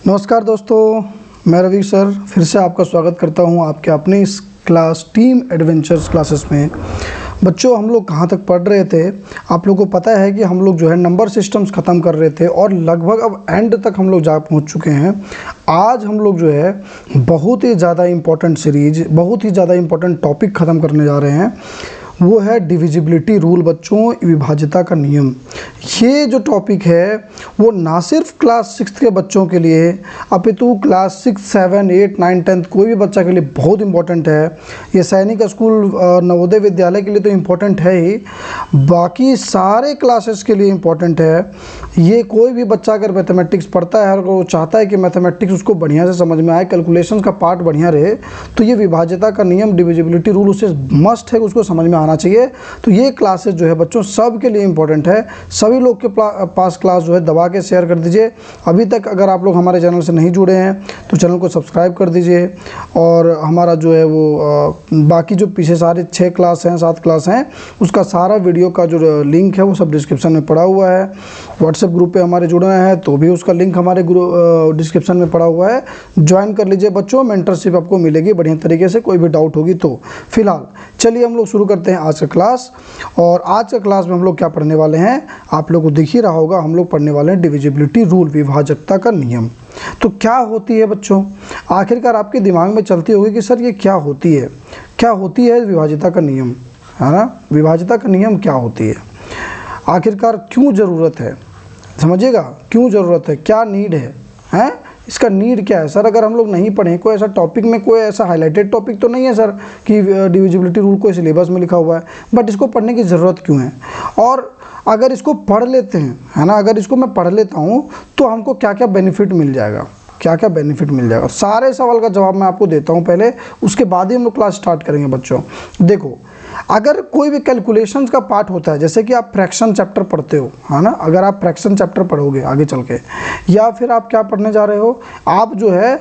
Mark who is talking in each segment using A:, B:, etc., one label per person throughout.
A: नमस्कार दोस्तों, मैं रवि सर फिर से आपका स्वागत करता हूं आपके अपने इस क्लास टीम एडवेंचर्स क्लासेस में। बच्चों, हम लोग कहां तक पढ़ रहे थे? आप लोगों को पता है कि हम लोग जो है नंबर सिस्टम्स ख़त्म कर रहे थे और लगभग अब एंड तक हम लोग जा पहुंच चुके हैं। आज हम लोग जो है बहुत ही ज़्यादा इम्पोर्टेंट सीरीज, बहुत ही ज़्यादा इम्पोर्टेंट टॉपिक ख़त्म करने जा रहे हैं। वो है डिविजिबिलिटी रूल बच्चों, विभाज्यता का नियम। ये जो टॉपिक है वो ना सिर्फ क्लास 6 के बच्चों के लिए अपितु क्लास 6, 7, 8, 9, 10 कोई भी बच्चा के लिए बहुत इम्पोर्टेंट है। ये सैनिक स्कूल नवोदय विद्यालय के लिए तो इम्पोर्टेंट है ही, बाकी सारे क्लासेस के लिए इम्पोर्टेंट है। ये कोई भी बच्चा अगर मैथमेटिक्स पढ़ता है और वो चाहता है कि मैथमेटिक्स उसको बढ़िया से समझ में आए, कैलकुलेशन का पार्ट बढ़िया रहे, तो ये विभाज्यता का नियम, डिविजिबिलिटी रूल उसे मस्ट है, उसको समझ में आना चाहिए। तो ये क्लासेस जो है बच्चों सब के लिए इम्पोर्टेंट है। सभी लोग के पास क्लास जो है दबा के शेयर कर दीजिए। अभी तक अगर आप लोग हमारे चैनल से नहीं जुड़े हैं तो चैनल को सब्सक्राइब कर दीजिए। और हमारा जो है वो बाकी जो पीछे सारे 6 क्लास हैं, 7 क्लास हैं, उसका सारा वीडियो का जो लिंक है वो सब डिस्क्रिप्शन में पड़ा हुआ है। व्हाट्सएप ग्रुप पे हमारे जुड़े हैं तो भी उसका लिंक हमारे डिस्क्रिप्शन में पड़ा हुआ है, ज्वाइन कर लीजिए बच्चों। मेंटरशिप आपको मिलेगी बढ़िया तरीके से, कोई भी डाउट होगी तो। फिलहाल चलिए हम लोग शुरू करते हैं आज का क्लास। और आज का क्लास में हम लोग क्या पढ़ने वाले हैं, आप लोग को दिख ही रहा होगा। हम लोग पढ़ने वाले हैं डिविजिबिलिटी रूल, विभाजकता का नियम। तो क्या होती है बच्चों? आखिरकार आपके दिमाग में चलती होगी कि सर ये क्या होती है, क्या होती है विभाज्यता का नियम, है ना? विभाज्यता का नियम क्या होती है, आखिरकार क्यों ज़रूरत है, समझिएगा। क्यों ज़रूरत है, क्या नीड है, हैं? इसका नीड क्या है सर? अगर हम लोग नहीं पढ़ें, कोई ऐसा टॉपिक में कोई ऐसा हाईलाइटेड टॉपिक तो नहीं है सर कि डिविजिबिलिटी रूल कोई सिलेबस में लिखा हुआ है, बट इसको पढ़ने की ज़रूरत क्यों है? और अगर इसको पढ़ लेते हैं, है ना, अगर इसको मैं पढ़ लेता हूँ तो हमको क्या क्या बेनिफिट मिल जाएगा, क्या क्या बेनिफिट मिल जाएगा? सारे सवाल का जवाब मैं आपको देता हूँ पहले, उसके बाद ही हम लोग क्लास स्टार्ट करेंगे बच्चों। देखो, अगर कोई भी कैलकुलेशंस का पार्ट होता है, जैसे कि आप फ्रैक्शन चैप्टर पढ़ते हो, है ना, अगर आप फ्रैक्शन चैप्टर पढ़ोगे आगे चल के, या फिर आप क्या पढ़ने जा रहे हो, आप जो है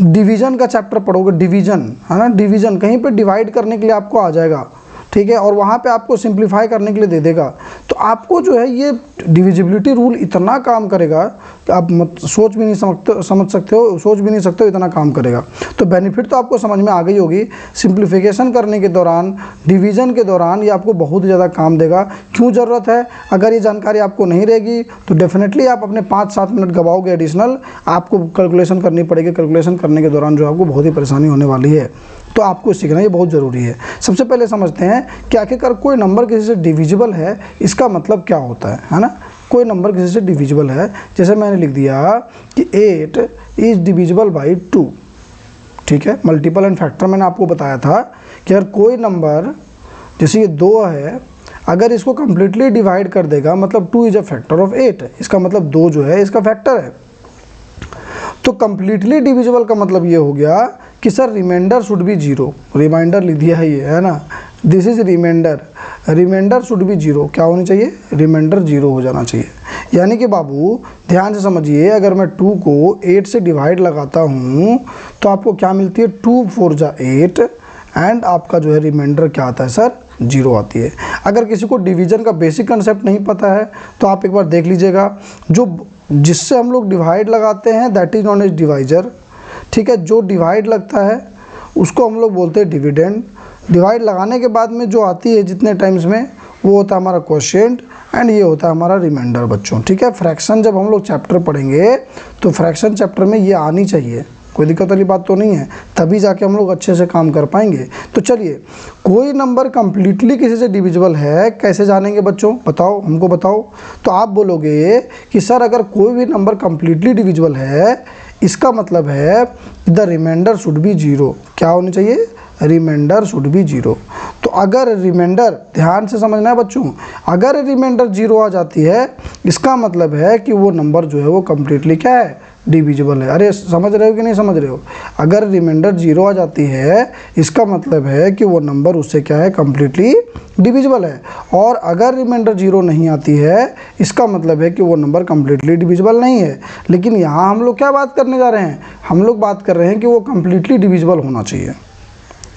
A: डिवीज़न का चैप्टर पढ़ोगे, डिवीज़न, है ना, डिवीज़न कहीं पे डिवाइड करने के लिए आपको आ जाएगा, ठीक है, और वहाँ पे आपको सिंप्लीफाई करने के लिए दे देगा। तो आपको जो है ये डिविजिबिलिटी रूल इतना काम करेगा कि आप सोच भी नहीं समझ सकते हो, सोच भी नहीं सकते हो, इतना काम करेगा। तो बेनिफिट तो आपको समझ में आ गई होगी। सिंप्लीफिकेशन करने के दौरान, डिवीज़न के दौरान ये आपको बहुत ज़्यादा काम देगा। क्यों ज़रूरत है? अगर ये जानकारी आपको नहीं रहेगी तो डेफिनेटली आप अपने 5-7 मिनट गवाओगे एडिशनल, आपको कैलकुलेशन करनी पड़ेगी। कैलकुलेशन करने के दौरान जो आपको बहुत ही परेशानी होने वाली है, तो आपको सीखना ये बहुत ज़रूरी है। सबसे पहले समझते हैं कि आखिरकार कोई नंबर किसी से डिविजिबल है, इसका मतलब क्या होता है ना? कोई नंबर किसी से डिविजिबल है, जैसे मैंने लिख दिया कि 8 इज़ डिविजिबल बाई 2, ठीक है। मल्टीपल एंड फैक्टर मैंने आपको बताया था कि अगर कोई नंबर, जैसे ये 2 है, अगर इसको कम्प्लीटली डिवाइड कर देगा, मतलब 2 इज़ अ फैक्टर ऑफ 8, इसका मतलब 2 जो है इसका फैक्टर है। तो कम्प्लीटली डिविजिबल का मतलब ये हो गया कि sir remainder should be 0। Remainder लिख दिया है ये, है ना, this is remainder, remainder should be 0। क्या होनी चाहिए? रिमाइंडर 0 हो जाना चाहिए। यानी कि बाबू ध्यान से समझिए, अगर मैं 2 को 8 से डिवाइड लगाता हूँ तो आपको क्या मिलती है? 2 4 जा 8, एंड आपका जो है रिमाइंडर क्या आता है सर? 0 आती है। अगर किसी को डिवीज़न का बेसिक कंसेप्ट नहीं पता है तो आप एक बार देख लीजिएगा, जो जिससे हम लोग डिवाइड लगाते हैं that is known as divisor, ठीक है। जो डिवाइड लगता है उसको हम लोग बोलते हैं डिविडेंड। डिवाइड लगाने के बाद में जो आती है जितने टाइम्स में, वो होता है हमारा क्वोशिएंट, एंड ये होता है हमारा रिमाइंडर बच्चों, ठीक है। फ्रैक्शन जब हम लोग चैप्टर पढ़ेंगे तो फ्रैक्शन चैप्टर में ये आनी चाहिए, कोई दिक्कत वाली बात तो नहीं है, तभी जाके हम लोग अच्छे से काम कर पाएंगे। तो चलिए, कोई नंबर कंप्लीटली किसी से डिविजिबल है, कैसे जानेंगे बच्चों? बताओ, हमको बताओ। तो आप बोलोगे कि सर अगर कोई भी नंबर कंप्लीटली डिविजिबल है, इसका मतलब है द रिमाइंडर शुड बी 0। क्या होनी चाहिए? Remainder should be 0। तो अगर रिमाइंडर, ध्यान से समझना है बच्चों, अगर रिमाइंडर 0 आ जाती है, इसका मतलब है कि वो नंबर जो है वो कंप्लीटली क्या है? डिविजिबल है। अरे समझ रहे हो कि नहीं समझ रहे हो? अगर रिमाइंडर 0 आ जाती है, इसका मतलब है कि वो नंबर उससे क्या है? कंप्लीटली डिविजिबल है। और अगर रिमाइंडर 0 नहीं आती है, इसका मतलब है कि वो नंबर कंप्लीटली डिविजिबल नहीं है। लेकिन यहाँ हम लोग क्या बात करने जा रहे हैं? हम लोग बात कर रहे हैं कि वो कंप्लीटली डिविजिबल होना चाहिए।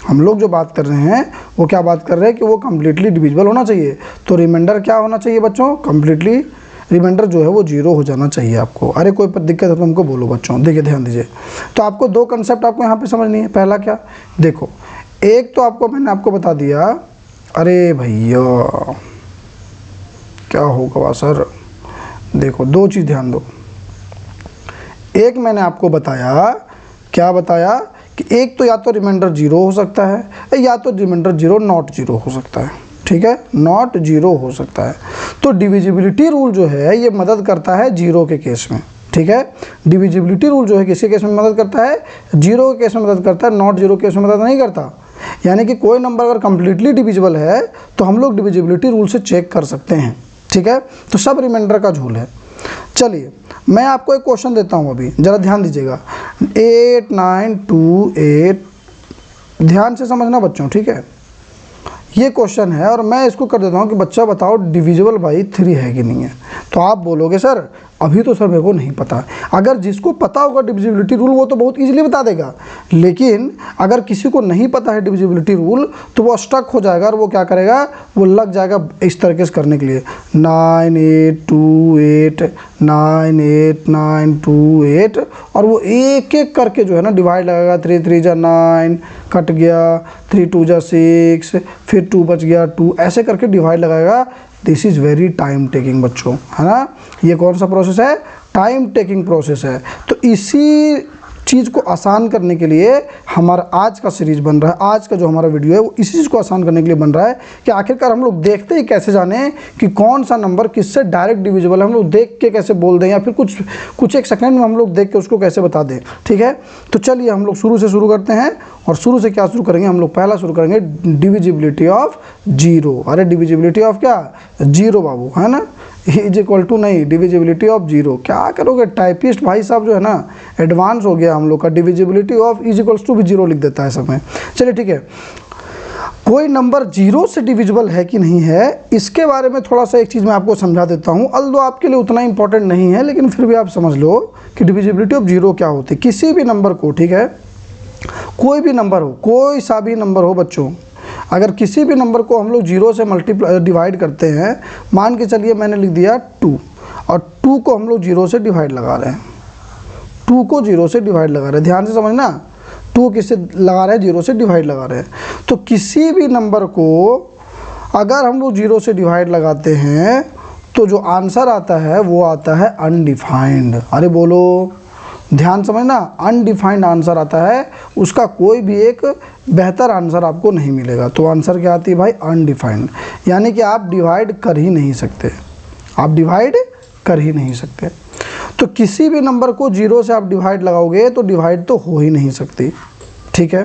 A: हम लोग जो बात कर रहे हैं वो क्या बात कर रहे हैं कि वो कंप्लीटली डिविजिबल होना चाहिए। तो रिमाइंडर क्या होना चाहिए बच्चों? कंप्लीटली रिमाइंडर जो है वो 0 हो जाना चाहिए आपको। अरे कोई पर दिक्कत है तो हमको बोलो बच्चों। देखिए ध्यान दीजिए, तो आपको दो कंसेप्ट आपको यहाँ पे समझनी है। पहला क्या, देखो एक तो आपको मैंने आपको बता दिया, अरे भैया क्या होगा सर, देखो दो चीज़ ध्यान दो। एक मैंने आपको बताया, क्या बताया कि एक तो या तो रिमाइंडर 0 हो सकता है या तो रिमाइंडर 0 नॉट 0 हो सकता है, ठीक है, नॉट 0 हो सकता है। तो डिविजिबिलिटी रूल जो है ये मदद करता है 0 के केस में, ठीक है। डिविजिबिलिटी रूल जो है किसके केस में मदद करता है, 0 के केस में मदद करता है, नॉट 0 केस में मदद नहीं करता। यानी कि कोई नंबर अगर कंप्लीटली डिविजिबल है तो हम लोग डिविजिबिलिटी रूल से चेक कर सकते हैं, ठीक है। तो सब रिमाइंडर का झूल है। चलिए मैं आपको एक क्वेश्चन देता हूँ, अभी ज़रा ध्यान दीजिएगा, 8 9 2 8, ध्यान से समझना बच्चों, ठीक है। ये क्वेश्चन है और मैं इसको कर देता हूँ कि बच्चा बताओ डिविजिबल बाई 3 है कि नहीं है। तो आप बोलोगे सर अभी तो सर मेरे को नहीं पता। अगर जिसको पता होगा डिविजिबिलिटी रूल वो तो बहुत इजीली बता देगा, लेकिन अगर किसी को नहीं पता है डिविजिबिलिटी रूल तो वो स्टक हो जाएगा और वो क्या करेगा, वो लग जाएगा इस तरीके से करने के लिए 9 8 2 8 9 8 9 2 8, और वो एक एक करके जो है ना डिवाइड लगाएगा। 3 3 जा 9 कट गया, 3 2 जा 6, फिर 2 बच गया 2, ऐसे करके डिवाइड लगाएगा। This is very time taking बच्चों, है ना। ये कौन सा प्रोसेस है, टाइम टेकिंग प्रोसेस है। तो इसी चीज़ को आसान करने के लिए हमारा आज का सीरीज बन रहा है, आज का जो हमारा वीडियो है वो इसी चीज़ को आसान करने के लिए बन रहा है कि आखिरकार हम लोग देखते ही कैसे जाने कि कौन सा नंबर किससे डायरेक्ट डिविजिबल है। हम लोग देख के कैसे बोल दें या फिर कुछ एक सेकंड में हम लोग देख के उसको कैसे बता दें, ठीक है। तो चलिए हम लोग शुरू से शुरू करते हैं, और शुरू से क्या शुरू करेंगे, हम लोग पहला शुरू करेंगे डिविजिबिलिटी ऑफ 0। अरे डिविजिबिलिटी ऑफ क्या, 0 बाबू, है ना, इज इक्वल टू नहीं, डिविजिबिलिटी ऑफ 0। क्या करोगे टाइपिस्ट भाई साहब जो है ना, एडवांस हो गया हम लोग का, divisibility of is equals to भी 0 लिख देता है समय। चलिए ठीक है, कोई नंबर 0 से डिविजिबल है कि नहीं है इसके बारे में थोड़ा सा एक चीज़ मैं आपको समझा देता हूँ। अल्दो आपके लिए उतना इंपॉर्टेंट नहीं है, लेकिन फिर भी आप समझ लो कि डिविजिबिलिटी ऑफ 0 क्या होती है। किसी भी नंबर को, ठीक है, कोई भी नंबर हो, कोई सा भी नंबर हो बच्चों, अगर किसी भी नंबर को हम लोग 0 से डिवाइड करते हैं, मान के चलिए मैंने लिख दिया 2, और 2 को हम लोग 0 से डिवाइड लगा रहे हैं, 2 को 0 से डिवाइड लगा रहे हैं, ध्यान से समझना, 2 किससे लगा रहे हैं, 0 से डिवाइड लगा रहे हैं। तो किसी भी नंबर को अगर हम लोग 0 से डिवाइड लगाते हैं तो जो आंसर आता है वो आता है अनडिफाइंड। अरे बोलो, ध्यान समझना, अनडिफाइंड आंसर आता है, उसका कोई भी एक बेहतर आंसर आपको नहीं मिलेगा। तो आंसर क्या आती है भाई, अनडिफाइंड, यानी कि आप डिवाइड कर ही नहीं सकते, आप डिवाइड कर ही नहीं सकते। तो किसी भी नंबर को 0 से आप डिवाइड लगाओगे तो डिवाइड तो हो ही नहीं सकती, ठीक है।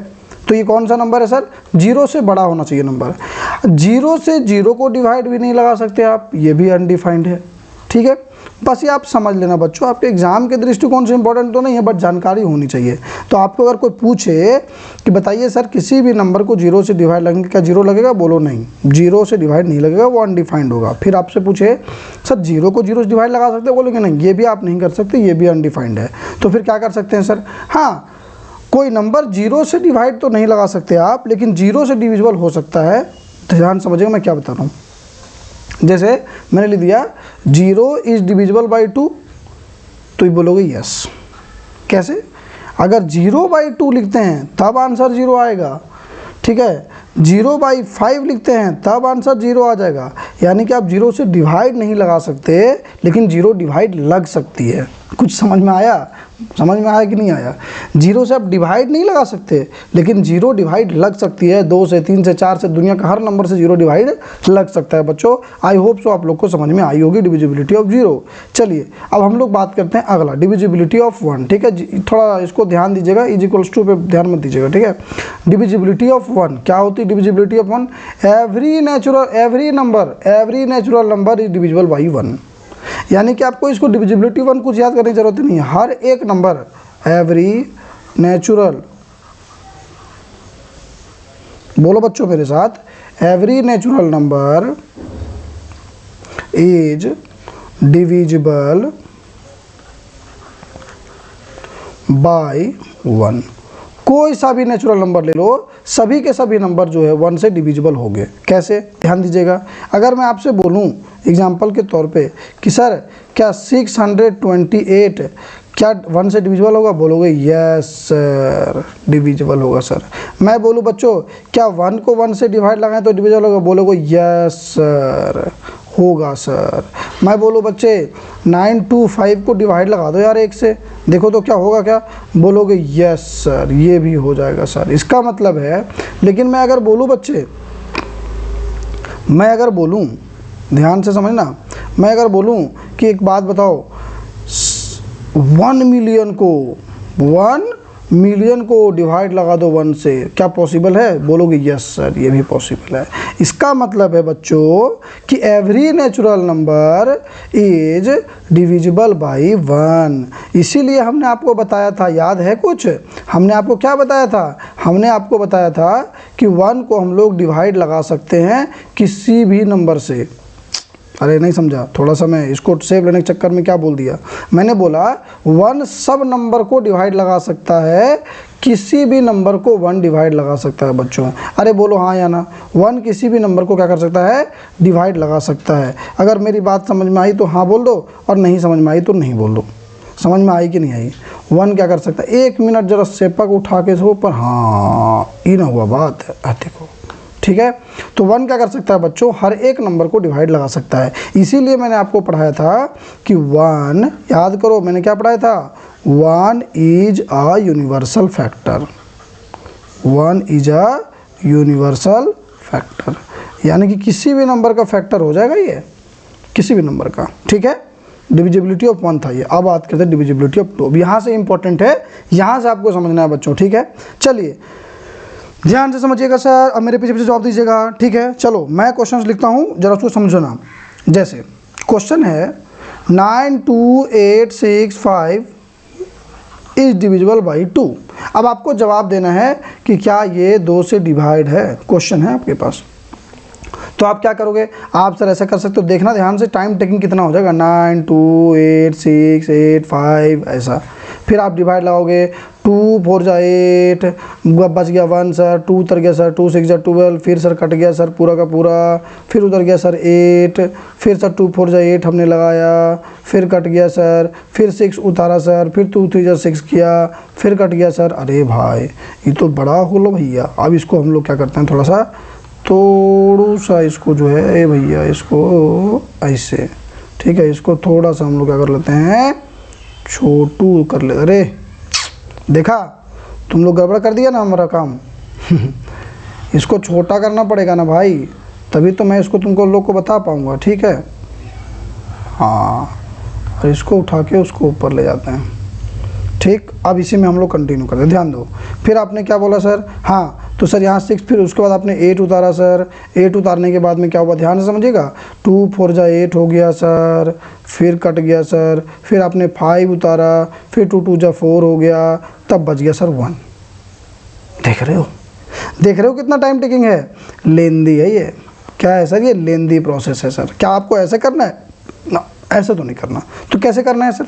A: तो ये कौन सा नंबर है सर, 0 से बड़ा होना चाहिए नंबर। 0 से 0 को डिवाइड भी नहीं लगा सकते आप, ये भी अनडिफाइंड है, ठीक है। बस ये आप समझ लेना बच्चों, आपके एग्जाम के दृष्टिकोण से इंपॉर्टेंट तो नहीं है, बट जानकारी होनी चाहिए। तो आपको अगर कोई पूछे कि बताइए सर किसी भी नंबर को 0 से डिवाइड लगेंगे, क्या 0 लगेगा, बोलो नहीं, 0 से डिवाइड नहीं लगेगा, वो अनडिफाइंड होगा। फिर आपसे पूछे सर 0 को 0 से डिवाइड लगा सकते हैं, बोलोगे नहीं, ये भी आप नहीं कर सकते, ये भी अनडिफाइंड है। तो फिर क्या कर सकते हैं सर, हाँ, कोई नंबर 0 से डिवाइड तो नहीं लगा सकते आप, लेकिन 0 से डिविजिबल हो सकता है। ध्यान समझिएगा मैं क्या बता रहा हूँ। जैसे मैंने लिख दिया 0 इज डिविजिबल बाई 2, तो ये बोलोगे यस। कैसे, अगर 0/2 लिखते हैं तब आंसर 0 आएगा, ठीक है। 0/5 लिखते हैं तब आंसर 0 आ जाएगा। यानी कि आप 0 से डिवाइड नहीं लगा सकते, लेकिन 0 डिवाइड लग सकती है। कुछ समझ में आया, समझ में आया कि नहीं आया। 0 से आप डिवाइड नहीं लगा सकते, लेकिन 0 डिवाइड लग सकती है। 2 से 3 से 4 से दुनिया का हर नंबर से 0 डिवाइड लग सकता है बच्चों। आई होप सो आप लोग को समझ में आई होगी डिविजिबिलिटी ऑफ 0। चलिए अब हम लोग बात करते हैं अगला, डिविजिबिलिटी ऑफ 1, ठीक है। थोड़ा इसको ध्यान दीजिएगा, इज इक्वल्स टू पे ध्यान मत दीजिएगा, ठीक है। डिविजिबिलिटी ऑफ 1 क्या होती है, divisibility of 1, every natural number is divisible by 1। यानी कि आपको इसको डिविजिबिलिटी 1 कुछ याद करने की जरूरत नहीं है। हर एक नंबर, एवरी नेचुरल, बोलो बच्चों मेरे साथ, every natural number is divisible by 1। कोई सा भी नेचुरल नंबर ले लो, सभी के सभी नंबर जो है 1 से डिविजिबल हो गए। कैसे, ध्यान दीजिएगा। अगर मैं आपसे बोलूं एग्जाम्पल के तौर पे कि सर क्या 628 क्या 1 से डिविजिबल होगा? बोलोगे यस सर डिविजिबल होगा सर। मैं बोलूँ बच्चों क्या 1 को 1 से डिवाइड लगाएं तो डिविजिबल होगा? बोलोगे यस सर होगा सर। मैं बोलूँ बच्चे 925 को डिवाइड लगा दो यार 1 से, देखो तो क्या होगा क्या? बोलोगे यस सर ये भी हो जाएगा सर। इसका मतलब है, लेकिन मैं अगर बोलूँ बच्चे, मैं अगर बोलूँ, ध्यान से समझना, मैं अगर बोलूँ कि एक बात बताओ 1 मिलियन को डिवाइड लगा दो 1 से, क्या पॉसिबल है? बोलोगे यस सर ये भी पॉसिबल है। इसका मतलब है बच्चों कि every natural number is divisible by 1। इसीलिए हमने आपको बताया था, याद है कुछ? हमने आपको क्या बताया था? हमने आपको बताया था कि 1 को हम लोग डिवाइड लगा सकते हैं किसी भी नंबर से। अरे नहीं समझा, थोड़ा सा मैं इसको सेव लेने के चक्कर में क्या बोल दिया, मैंने बोला 1 सब नंबर को डिवाइड लगा सकता है, किसी भी नंबर को 1 डिवाइड लगा सकता है बच्चों। अरे बोलो हाँ या ना? 1 किसी भी नंबर को क्या कर सकता है? डिवाइड लगा सकता है। अगर मेरी बात समझ में आई तो हाँ बोल दो, और नहीं समझ में आई तो नहीं बोल दो। समझ में आई कि नहीं आई? 1 क्या कर सकता है? 1 मिनट जरा सेपक उठा के सो पर, हाँ ये ना हुआ बात है, देखो ठीक है। तो 1 क्या कर सकता है बच्चों? हर एक नंबर को डिवाइड लगा सकता है। इसीलिए मैंने आपको पढ़ाया था कि 1, याद करो मैंने क्या पढ़ाया था? 1 is a universal factor. 1 is a universal factor, यानी कि किसी भी नंबर का फैक्टर हो जाएगा ये, किसी भी नंबर का, ठीक है। डिविजिबिलिटी ऑफ 1 था ये। अब बात करते हैं डिविजिबिलिटी ऑफ 2। अब यहाँ से इंपॉर्टेंट है, यहाँ से आपको समझना है बच्चों, ठीक है। चलिए ध्यान से समझिएगा सर, अब मेरे पीछे पीछे जवाब दीजिएगा, ठीक है। चलो मैं क्वेश्चन लिखता हूँ, जरा उसको समझना। जैसे क्वेश्चन है 92865 इज डिविजिबल बाई 2। अब आपको जवाब देना है कि क्या ये 2 से डिवाइड है। क्वेश्चन है आपके पास, तो आप क्या करोगे? आप सर ऐसा कर सकते हो, देखना ध्यान से, टाइम टेकिंग कितना हो जाएगा। 92865 ऐसा, फिर आप डिवाइड लगाओगे, 2 4 जा 8, बच गया 1 सर, 2 उतर गया सर, 2 6 जा 12, फिर सर कट गया सर पूरा का पूरा, फिर उतर गया सर 8, फिर सर 2 4 जा 8 हमने लगाया, फिर कट गया सर, फिर 6 उतारा सर, फिर 2 3 जा 6 किया, फिर कट गया सर। अरे भाई ये तो बड़ा होलो भैया। अब इसको हम लोग क्या करते हैं, थोड़ा सा थोड़ा सा इसको जो है भैया इसको ऐसे, ठीक है, इसको थोड़ा सा हम लोग क्या कर लेते हैं, छोटू कर ले। अरे देखा तुम लोग गड़बड़ कर दिया ना हमारा काम। इसको छोटा करना पड़ेगा ना भाई, तभी तो मैं इसको तुमको लोग को बता पाऊंगा, ठीक है। हाँ, और इसको उठा के उसको ऊपर ले जाते हैं, ठीक। अब इसी में हम लोग कंटिन्यू करते हैं, ध्यान दो। फिर आपने क्या बोला सर? हाँ तो सर यहाँ 6, फिर उसके बाद आपने 8 उतारा सर, 8 उतारने के बाद में क्या हुआ, ध्यान से समझिएगा। 2 4 जा 8 हो गया सर, फिर कट गया सर, फिर आपने 5 उतारा, फिर 2 2 जा 4 हो गया, तब बच गया सर 1। देख रहे हो, देख रहे हो कितना टाइम टेकिंग है, लेंदी है ये। क्या है सर? ये लेंदी प्रोसेस है सर। क्या आपको ऐसे करना है? ना, ऐसे तो नहीं करना। तो कैसे करना है सर?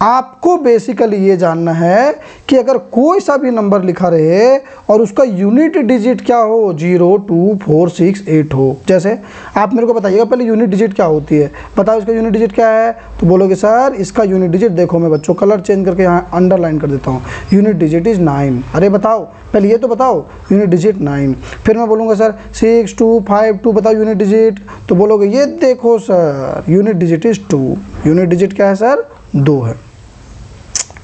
A: आपको बेसिकली ये जानना है कि अगर कोई सा भी नंबर लिखा रहे और उसका यूनिट डिजिट क्या हो, 0 2 4 6 8 हो। जैसे आप मेरे को बताइएगा पहले यूनिट डिजिट क्या होती है, बताओ इसका यूनिट डिजिट क्या है। तो बोलोगे सर इसका यूनिट डिजिट, देखो मैं बच्चों कलर चेंज करके यहाँ अंडरलाइन कर देता हूँ, यूनिट डिजिट इज़ 9। अरे बताओ पहले ये तो बताओ, यूनिट डिजिट 9। फिर मैं बोलूँगा सर 6 2 5 2, बताओ यूनिट डिजिट। तो बोलोगे ये देखो sir unit digit is 2। Unit digit क्या है सर? 2 है।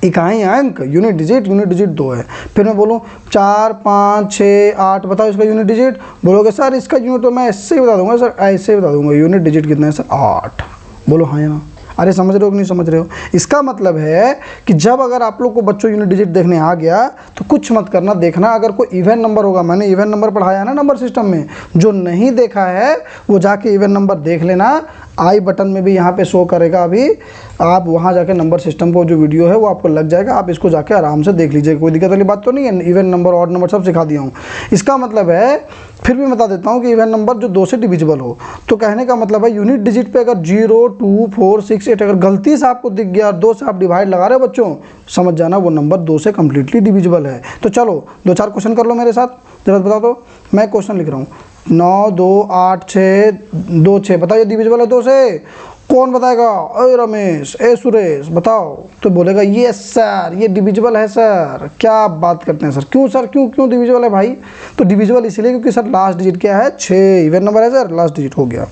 A: इकाई अंक, यूनिट डिजिट 2 है। फिर मैं बोलूँ 4 5 6 8, बताओ इसका यूनिट डिजिट। बोलोगे सर इसका यूनिट तो मैं ऐसे ही बता दूंगा सर, ऐसे ही बता दूंगा, यूनिट डिजिट कितना है सर? 8। बोलो हाँ या ना? अरे समझ रहे हो कि नहीं समझ रहे हो? इसका मतलब है कि जब अगर आप लोग को बच्चों यूनिट डिजिट देखने आ गया तो कुछ मत करना, देखना अगर कोई इवन नंबर होगा, मैंने इवन नंबर पढ़ाया है ना नंबर सिस्टम में, जो नहीं देखा है वो जाके इवन नंबर देख लेना। आई बटन में भी यहाँ पे शो करेगा, अभी आप वहाँ जाके नंबर सिस्टम को जो वीडियो है वो आपको लग जाएगा, आप इसको जाके आराम से देख लीजिए, कोई दिक्कत वाली बात तो नहीं है। इवन नंबर ऑड नंबर सब सिखा दिया हूँ। इसका मतलब है, फिर भी बता देता हूँ कि इवन नंबर जो 2 से डिविजिबल हो, तो कहने का मतलब है यूनिट डिजिट पे अगर 0 2 4 6 8 अगर गलती से आपको दिख गया, 2 से आप डिवाइड लगा रहे हो बच्चों, समझ जाना वो नंबर 2 से कम्प्लीटली डिविजिबल है। तो चलो 2 4 क्वेश्चन कर लो मेरे साथ, जरा बता दो। मैं क्वेश्चन लिख रहा हूँ 9 2 8 6 2 6, बताओ ये डिविजिबल है 2 से? कौन बताएगा? अरे रमेश, ए सुरेश, बताओ। तो बोलेगा यस सर, ये डिविजिबल है सर। क्या बात करते हैं सर, क्यों सर, क्यों क्यों डिविजिबल है भाई? तो डिविजिबल इसलिए क्योंकि सर लास्ट डिजिट क्या है? 6, इवन नंबर है सर, लास्ट डिजिट हो गया।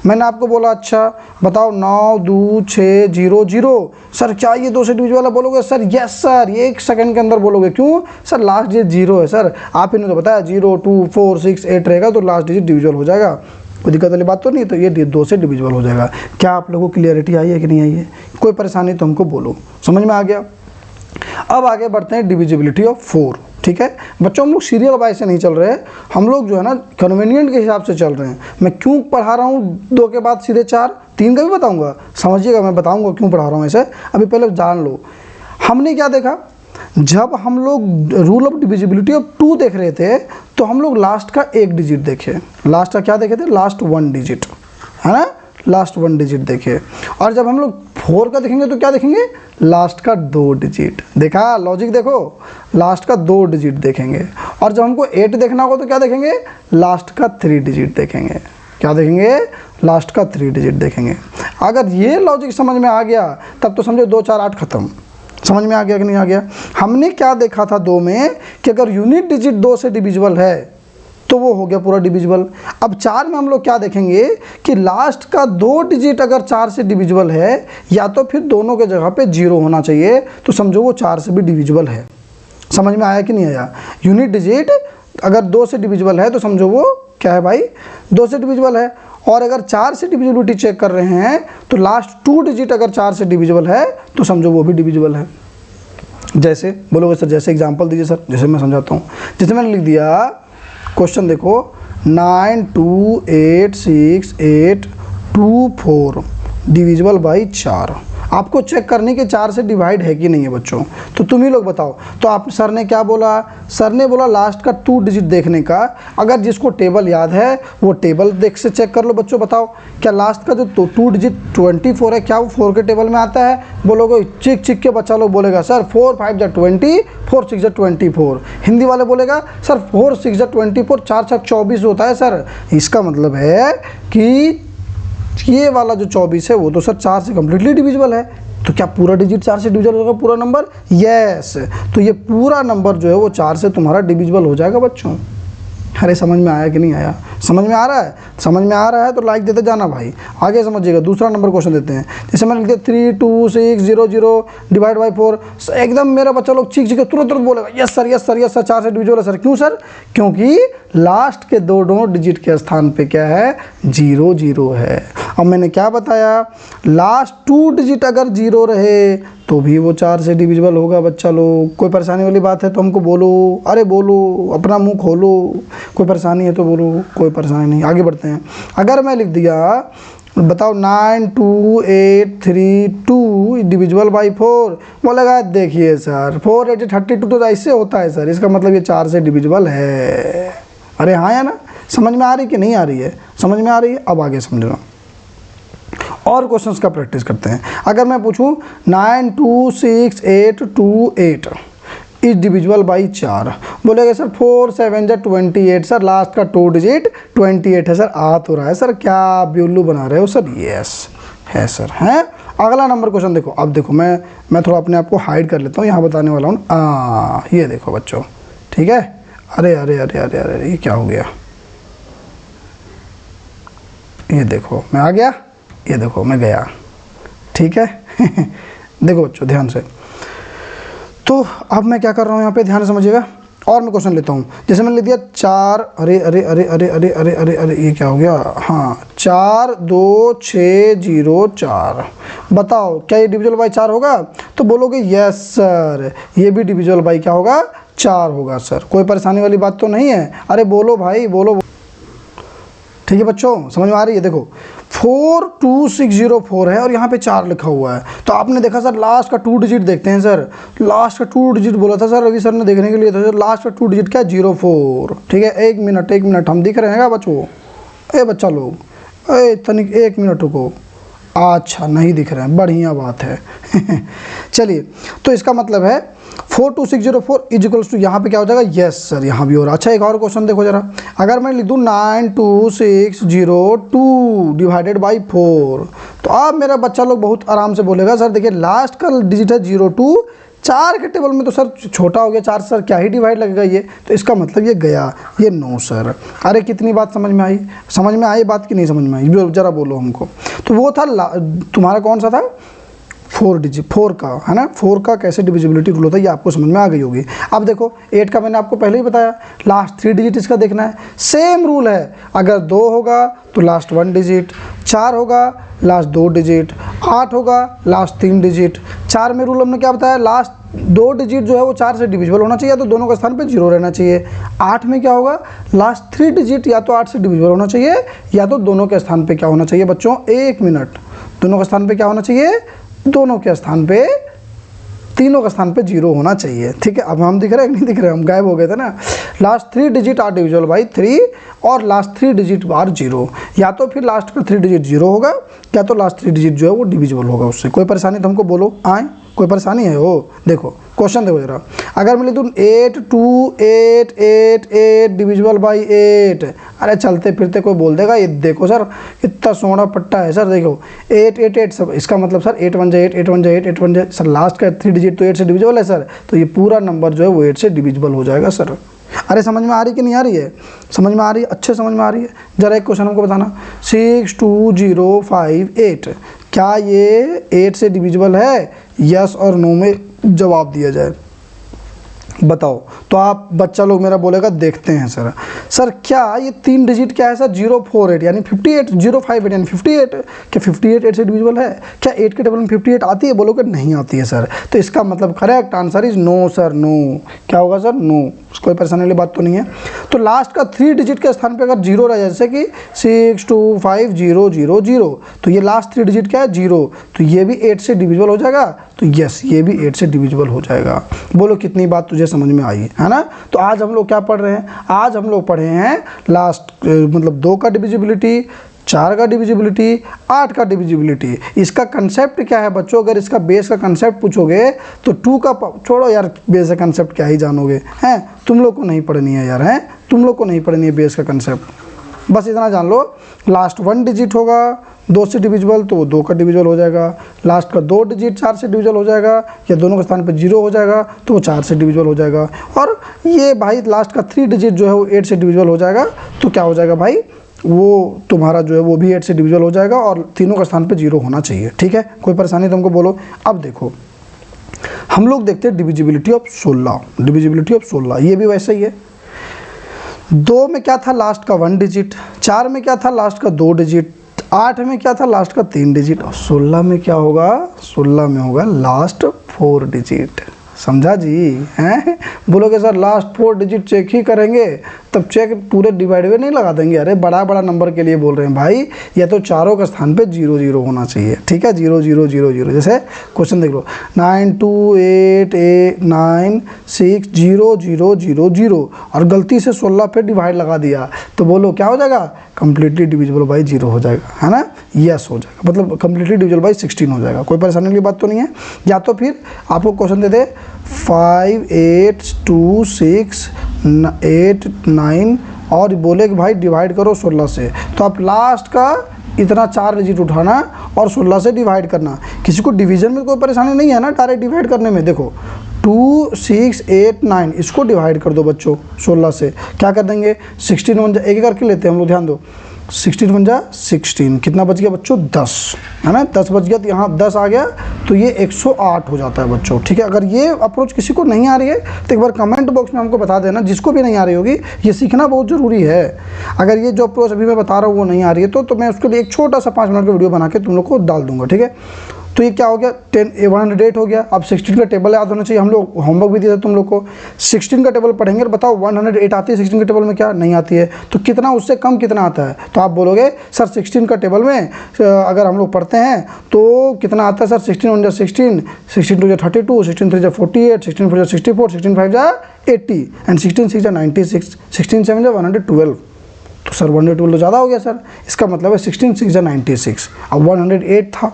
A: मैंने आपको बोला अच्छा बताओ 9 2 6 0 0, सर क्या ये 2 से डिविजिबल है? बोलोगे सर यस सर, ये 1 सेकंड के अंदर बोलोगे। क्यों सर? लास्ट डिजिट 0 है सर, आप इन्हें तो बताया 0 2 4 6 8 रहेगा, तो लास्ट डिजिट डिविजिबल हो जाएगा। कोई दिक्कत वाली बात तो नहीं, तो ये 2 से डिविजिबल हो जाएगा। क्या आप लोगों को क्लियरिटी आई है कि नहीं आई है? कोई परेशानी तो हमको बोलो, समझ में आ गया? अब आगे बढ़ते हैं डिविजिबिलिटी ऑफ 4। ठीक है बच्चों, हम लोग सीरियल वाइज से नहीं चल रहे, हम लोग जो है ना कन्वीनियंट के हिसाब से चल रहे हैं। मैं क्यों पढ़ा रहा हूँ 2 के बाद सीधे 4, 3 का भी बताऊँगा, समझिएगा, मैं बताऊँगा क्यों पढ़ा रहा हूँ ऐसे। अभी पहले जान लो, हमने क्या देखा, जब हम लोग रूल ऑफ डिविजिबिलिटी ऑफ 2 देख रहे थे तो हम लोग लास्ट का 1 डिजिट देखे। लास्ट का क्या देखे थे? लास्ट 1 डिजिट, है ना, लास्ट 1 डिजिट देखे। और जब हम लोग 4 का देखेंगे तो क्या देखेंगे? लास्ट का 2 डिजिट। देखा लॉजिक? देखो, लास्ट का 2 डिजिट देखेंगे। और जब हमको 8 देखना होगा तो क्या देखेंगे? लास्ट का 3 डिजिट देखेंगे। क्या देखेंगे? लास्ट का 3 डिजिट देखेंगे। अगर ये लॉजिक समझ में आ गया तब तो समझो 2 4 8 खत्म। समझ में आ गया कि नहीं आ गया? हमने क्या देखा था 2 में कि अगर यूनिट डिजिट 2 से डिविजिबल है तो वो हो गया पूरा डिविजिबल। अब 4 में हम लोग क्या देखेंगे कि लास्ट का 2 डिजिट अगर 4 से डिविजिबल है या तो फिर दोनों के जगह पे 0 होना चाहिए, तो समझो वो 4 से भी डिविजिबल है। समझ में आया कि नहीं आया? यूनिट डिजिट अगर 2 से डिविजिबल है तो समझो वो क्या है भाई? 2 से डिविजिबल है। और अगर 4 से डिविजिबिलिटी चेक कर रहे हैं तो लास्ट 2 डिजिट अगर 4 से डिविजिबल है तो समझो वो भी डिविजिबल है। जैसे बोलोगे सर, जैसे एग्जांपल दीजिए सर, जैसे मैं समझाता हूँ। जैसे मैंने लिख दिया क्वेश्चन, देखो 9 2 8 6 8 2 4 डिविजिबल बाई 4। आपको चेक करने के 4 से डिवाइड है कि नहीं है बच्चों, तो तुम ही लोग बताओ। तो आप सर ने क्या बोला? सर ने बोला लास्ट का 2 डिजिट देखने का। अगर जिसको टेबल याद है वो टेबल देख से चेक कर लो बच्चों। बताओ क्या लास्ट का जो 2 डिजिट 24 है, क्या वो 4 के टेबल में आता है? बोलोगे चिक चिक के बच्चा लोग बोलेगा सर 4 5 जा 20, 4 6 जा 24। हिंदी वाले बोलेगा सर 4 6 जा 24, 4 6 24 होता है सर। इसका मतलब है कि ये वाला जो 24 है वो तो सर 4 से कम्प्लीटली डिविजिबल है। तो क्या पूरा डिजिट 4 से डिविजिबल होगा, पूरा नंबर? यस। तो ये पूरा नंबर जो है वो 4 से तुम्हारा डिविजिबल हो जाएगा बच्चों। अरे समझ में आया कि नहीं आया? समझ में आ रहा है? समझ में आ रहा है तो लाइक देते जाना भाई, आगे समझिएगा। दूसरा नंबर क्वेश्चन देते हैं। जैसे मैंने लिख दिया 3 2 6 0 0 डिवाइड बाई 4। एकदम मेरा बच्चा लोग चीख चीख के तुरंत तुरंत बोलेगा yes sir yes sir yes sir, 4 से डिविजिबल है सर। क्यों सर? क्योंकि लास्ट के 2 डिजिट के स्थान पे क्या है? 0 0 है। अब मैंने क्या बताया? लास्ट 2 डिजिट अगर 0 रहे तो भी वो 4 से डिविजिबल होगा बच्चा लोग। कोई परेशानी वाली बात है तो हमको बोलो, अरे बोलो, अपना मुंह खोलो। कोई परेशानी है तो बोलो, कोई परेशानी नहीं। आगे बढ़ते हैं। अगर मैं लिख दिया बताओ 9 2 8 3 2 डिविजिबल बाई 4, बोलेगा देखिए सर 4 8 32 तो ऐसे होता है सर, इसका मतलब ये 4 से डिविजिबल है। अरे हाँ या ना? समझ में आ रही कि नहीं आ रही है? समझ में आ रही है? अब आगे समझना और क्वेश्चंस का प्रैक्टिस करते हैं। अगर मैं पूछूं 9 2 6 8 2 8 इज डिविजिबल बाई 4, बोलेगा सर 4 7 जा 28 सर, लास्ट का 2 डिजिट 28 है सर। आ तो रहा है सर, क्या ब्यूलू बना रहे हो सर? यस है सर, हैं। अगला नंबर क्वेश्चन देखो। अब देखो मैं थोड़ा अपने आप को हाइड कर लेता हूँ, यहाँ बताने वाला हूँ। ये देखो बच्चों, ठीक है। अरे अरे अरे अरे अरे ये क्या हो गया? ये देखो मैं आ गया, ये देखो मैं गया, ठीक है। देखो बच्चों ध्यान से। तो अब मैं क्या कर रहा हूँ यहाँ पे, ध्यान से समझिएगा। और मैं क्वेश्चन लेता हूँ। जैसे मैंने लिख दिया 4, अरे अरे अरे अरे अरे अरे अरे अरे ये क्या हो गया? हाँ 4 2 6 0 4। बताओ क्या ये डिविजिबल बाई 4 होगा? तो बोलोगे यस सर, ये भी डिविजिबल बाई क्या होगा? 4 होगा सर। कोई परेशानी वाली बात तो नहीं है? अरे बोलो भाई बोलो। ठीक है बच्चों, समझ में आ रही है? देखो 42604 है और यहाँ पे 4 लिखा हुआ है। तो आपने देखा सर लास्ट का 2 डिजिट देखते हैं सर। लास्ट का 2 डिजिट बोला था सर रवि सर ने देखने के लिए, तो लास्ट का 2 डिजिट क्या है? 04। ठीक है, एक मिनट हम दिख रहे हैं क्या बच्चों? ए बच्चा लोग, ए तनिक 1 मिनट रुको। अच्छा नहीं दिख रहे हैं, बढ़िया बात है। चलिए, तो इसका मतलब है 42604 इज इक्वल्स टू, यहाँ पे क्या हो जाएगा, यस सर यहाँ भी हो रहा। अच्छा एक और क्वेश्चन देखो जरा, अगर मैं लिख दूँ 92602 डिवाइडेड बाई 4, तो अब मेरा बच्चा लोग बहुत आराम से बोलेगा सर देखिए लास्ट का डिजिट है 02, 4 के टेबल में तो सर छोटा हो गया 4 सर, क्या ही डिवाइड लगेगा ये, तो इसका मतलब ये गया, ये नो सर। अरे कितनी बात समझ में आई, समझ में आई बात कि नहीं समझ में आई, जरा बोलो हमको। तो वो था तुम्हारा कौन सा था, 4 का है ना, 4 का कैसे डिविजिबिलिटी रूल होता है ये आपको समझ में आ गई होगी। अब देखो 8 का मैंने आपको पहले ही बताया, लास्ट 3 डिजिट इसका देखना है, सेम रूल है, अगर 2 होगा तो लास्ट 1 डिजिट, 4 होगा लास्ट 2 डिजिट, 8 होगा लास्ट 3 डिजिट। 4 में रूल हमने क्या बताया, लास्ट 2 डिजिट जो है वो 4 से डिविजिबल होना चाहिए, तो दोनों के स्थान पे 0 रहना चाहिए। 8 में क्या होगा, लास्ट 3 डिजिट या तो 8 से डिविजिबल होना चाहिए या तो दोनों के स्थान पे क्या होना चाहिए बच्चों, 1 मिनट, दोनों के स्थान पे क्या होना चाहिए, दोनों के स्थान पे, तीनों के स्थान पे 0 होना चाहिए। ठीक है, अब हम दिख रहे हैं नहीं दिख रहे, हम गायब हो गए थे ना। Last 3 digit are divisible by 3 और लास्ट 3 डिजिट आर 0, या तो फिर लास्ट का 3 डिजिट 0 होगा या तो लास्ट 3 डिजिट जो है वो डिविजिबल होगा उससे। कोई परेशानी तो हमको बोलो, आए कोई परेशानी है वो, देखो क्वेश्चन देखो जरा, अगर मैं लिख दूँ 8288 डिविजिबल बाई 8, अरे चलते फिरते कोई बोल देगा ये देखो सर कितना सोना पट्टा है सर, देखो 888 सब, इसका मतलब सर 8 1 8 8 1 8 8 1 सर, लास्ट का 3 डिजिट तो 8 से डिविजिबल है सर, तो ये पूरा नंबर जो है वो 8 से डिविजिबल हो जाएगा सर। अरे समझ में आ रही कि नहीं आ रही है, समझ में आ रही है, अच्छे समझ में आ रही है। जरा एक क्वेश्चन हमको बताना, 62058 क्या ये 8 से डिविजिबल है, यस और नो में जवाब दिया जाए, बताओ। तो आप बच्चा लोग मेरा बोलेगा देखते हैं सर, सर क्या ये 3 डिजिट क्या है सर, 048 यानी 58, 058 यानी 58, क्या 58 8 से डिविजिबल है, क्या 8 के टेबल में 58 आती है, बोलोगे नहीं आती है सर, तो इसका मतलब correct answer is no sir, no. क्या होगा सर, नो, कोई परेशानी वाली बात तो नहीं है। तो लास्ट का 3 डिजिट के स्थान पे अगर 0 रहा, जैसे कि 625000, तो ये लास्ट 3 डिजिट क्या है, 0, तो ये भी 8 से डिविजिबल हो जाएगा, तो यस ये भी 8 से डिविजिबल हो जाएगा। बोलो कितनी बात तुझे समझ में आई है ना। तो आज हम लोग क्या पढ़ रहे हैं, आज हम लोग पढ़े हैं लास्ट मतलब 2 का डिविजिबिलिटी, 4 का डिविजिबिलिटी, 8 का डिविजिबिलिटी। इसका कंसेप्ट क्या है बच्चों, अगर इसका बेस का कंसेप्ट पूछोगे तो 2 का, छोड़ो यार बेस का कंसेप्ट क्या ही जानोगे हैं, तुम लोग को नहीं पढ़नी है यार, हैं तुम लोग को नहीं पढ़नी है बेस का कंसेप्ट, बस इतना जान लो, लास्ट 1 डिजिट होगा 2 से डिविजिबल तो वो 2 का डिविजिबल हो जाएगा, लास्ट का 2 डिजिट 4 से डिविजिबल हो जाएगा या दोनों के स्थान पे 0 हो जाएगा तो वो 4 से डिविजिबल हो जाएगा, और ये भाई लास्ट का 3 डिजिट जो है वो 8 से डिविजिबल हो जाएगा, तो क्या हो जाएगा भाई, वो तुम्हारा जो है वो भी 8 से डिविजिबल हो जाएगा और तीनों के स्थान पे 0 होना चाहिए। ठीक है, कोई परेशानी तुमको बोलो। अब देखो हम लोग देखते हैं डिविजिबिलिटी ऑफ 16, डिविजिबिलिटी ऑफ 16 ये भी वैसे ही है। 2 में क्या था, लास्ट का 1 डिजिट, 4 में क्या था, लास्ट का 2 डिजिट, 8 में क्या था, लास्ट का 3 डिजिट, और 16 में क्या होगा, 16 में होगा लास्ट 4 डिजिट। समझा जी, हैं बोलोगे सर लास्ट 4 डिजिट चेक ही करेंगे, तब चेक पूरे डिवाइड में नहीं लगा देंगे, अरे बड़ा बड़ा नंबर के लिए बोल रहे हैं भाई, या तो चारों के स्थान पे 0 0 होना चाहिए। ठीक है, 0 0 0 0, जैसे क्वेश्चन देख लो 9288960000 और गलती से 16 पे डिवाइड लगा दिया, तो बोलो क्या हो जाएगा, कंप्लीटली डिविजिबल बाई 0 हो जाएगा, है ना, यस हो जाएगा, मतलब कंप्लीटली डिविजिबल बाई 16 हो जाएगा। कोई परेशानी की बात तो नहीं है। या तो फिर आपको क्वेश्चन दे दे 582689 और बोले कि भाई डिवाइड करो 16 से, तो आप लास्ट का इतना 4 डिजिट उठाना और 16 से डिवाइड करना। किसी को डिवीजन में कोई परेशानी नहीं है ना, डायरेक्ट डिवाइड करने में। देखो 2689 इसको डिवाइड कर दो बच्चों 16 से, क्या कर देंगे 16 1 एक करके लेते हैं हम लोग, ध्यान दो 16 1 16, कितना बच गया बच्चों 10, है ना, 10 बच गया, तो यहाँ 10 आ गया तो ये 108 हो जाता है बच्चों। ठीक है, अगर ये अप्रोच किसी को नहीं आ रही है तो एक बार कमेंट बॉक्स में हमको बता देना, जिसको भी नहीं आ रही होगी, ये सीखना बहुत ज़रूरी है। अगर ये जो अप्रोच अभी मैं बता रहा हूँ वो नहीं आ रही है तो मैं उसके लिए एक छोटा सा 5 मिनट का वीडियो बना के तुम लोग को डाल दूंगा। ठीक है, तो ये क्या हो गया 108 हो गया। अब 16 का टेबल याद होना चाहिए, हम लोग होमवर्क भी दिया था तुम लोग को, 16 का टेबल पढ़ेंगे और बताओ 108 आती है 16 के टेबल में, क्या नहीं आती है, तो कितना उससे कम कितना आता है, तो आप बोलोगे सर 16 का टेबल में अगर हम लोग पढ़ते हैं तो कितना आता है सर, 16 1 16, 16 2 32, 16 3 48, 16 4 64, 16 5 80 एंड 16 6 96, 16 7 112। तो सर 112 तो ज़्यादा हो गया सर, इसका मतलब है 16 6 जा 96। अब 108 था,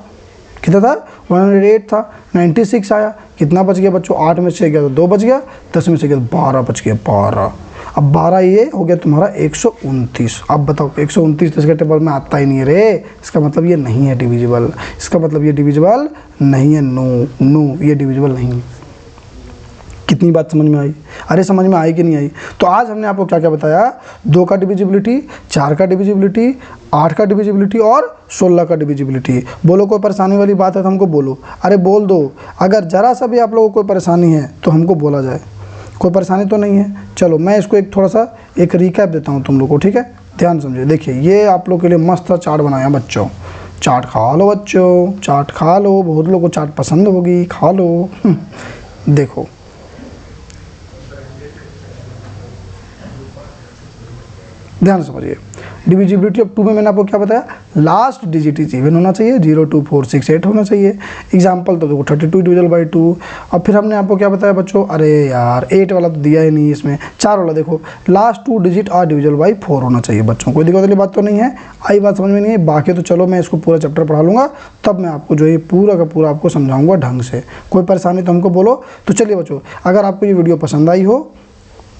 A: कितना था 108 था, 96 आया, कितना बच गया बच्चों, 8 में से गया तो 2 बच गया, 10 में से गया तो 12 बच गया, 12। अब 12 ये हो गया तुम्हारा 129। अब बताओ 129 इसके टेबल में आता ही नहीं है रे, इसका मतलब ये नहीं है डिविजिबल, इसका मतलब ये डिविजिबल नहीं है, नो ये डिविजिबल नहीं है। कितनी बात समझ में आई? अरे समझ में आई कि नहीं आई? तो आज हमने आपको क्या क्या बताया, 2 का डिविजिबिलिटी, 4 का डिविजिबिलिटी, 8 का डिविजिबिलिटी और 16 का डिविजिबिलिटी। बोलो कोई परेशानी वाली बात है तो हमको बोलो, अरे बोल दो, अगर ज़रा सा भी आप लोगों को कोई परेशानी है तो हमको बोला जाए। कोई परेशानी तो नहीं है? चलो मैं इसको एक थोड़ा सा एक रिकैप देता हूँ तुम लोग को, ठीक है, ध्यान समझिए। देखिए ये आप लोग के लिए मस्त चाट बनाया बच्चों, चाट खा लो बच्चों, चाट खा लो, बहुत लोगों को चाट पसंद होगी, खा लो। देखो ध्यान समझिए, डिविजिबिलिटी ऑफ 2 में मैंने आपको क्या बताया, लास्ट डिजिट इज इवन होना चाहिए, 0 2 4 6 8 होना चाहिए। एग्जाम्पल तो देखो 32 डिविजल बाई 2। और फिर हमने आपको क्या बताया बच्चों, अरे यार 8 वाला तो दिया ही नहीं इसमें, 4 वाला देखो, last 2 digit are divisible by 4 होना चाहिए बच्चों। कोई दिक्कत वाली बात तो नहीं है? आई बात समझ में नहीं है? बाकी तो चलो मैं इसको पूरा चैप्टर पढ़ा लूँगा, तब मैं आपको जो है पूरा का पूरा आपको समझाऊँगा ढंग से। कोई परेशानी तो हमको बोलो। तो चलिए बच्चों, अगर आपको ये वीडियो पसंद आई हो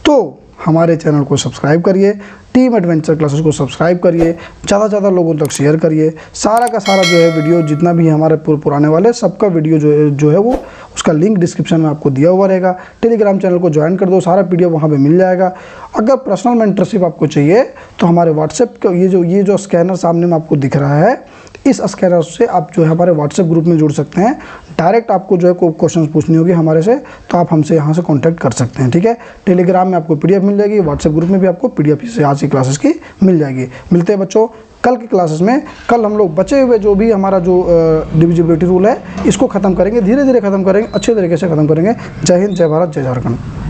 A: तो हमारे चैनल को सब्सक्राइब करिए, टीम एडवेंचर क्लासेस को सब्सक्राइब करिए, ज़्यादा से ज़्यादा लोगों तक शेयर करिए। सारा का सारा जो है वीडियो जितना भी हमारे पुराने वाले सबका वीडियो जो है वो उसका लिंक डिस्क्रिप्शन में आपको दिया हुआ रहेगा। टेलीग्राम चैनल को ज्वाइन कर दो, सारा पीडीएफ वहाँ पे मिल जाएगा। अगर पर्सनल मेंटरशिप आपको चाहिए तो हमारे व्हाट्सएप का ये जो स्कैनर सामने में आपको दिख रहा है, इस स्कैनर से आप जो है हमारे व्हाट्सएप ग्रुप में जुड़ सकते हैं। डायरेक्ट आपको जो है कोई क्वेश्चन पूछनी होगी हमारे से तो आप हमसे यहाँ से कांटेक्ट कर सकते हैं, ठीक है। टेलीग्राम में आपको पीडीएफ मिल जाएगी, व्हाट्सएप ग्रुप में भी आपको पीडीएफ से आज की क्लासेस की मिल जाएगी। मिलते हैं बच्चों कल की क्लासेस में। कल हम लोग बचे हुए जो भी हमारा जो डिविजिबिलिटी रूल है इसको ख़त्म करेंगे, धीरे धीरे ख़त्म करेंगे, अच्छे तरीके से ख़त्म करेंगे। जय हिंद, जय भारत, जय झारखंड।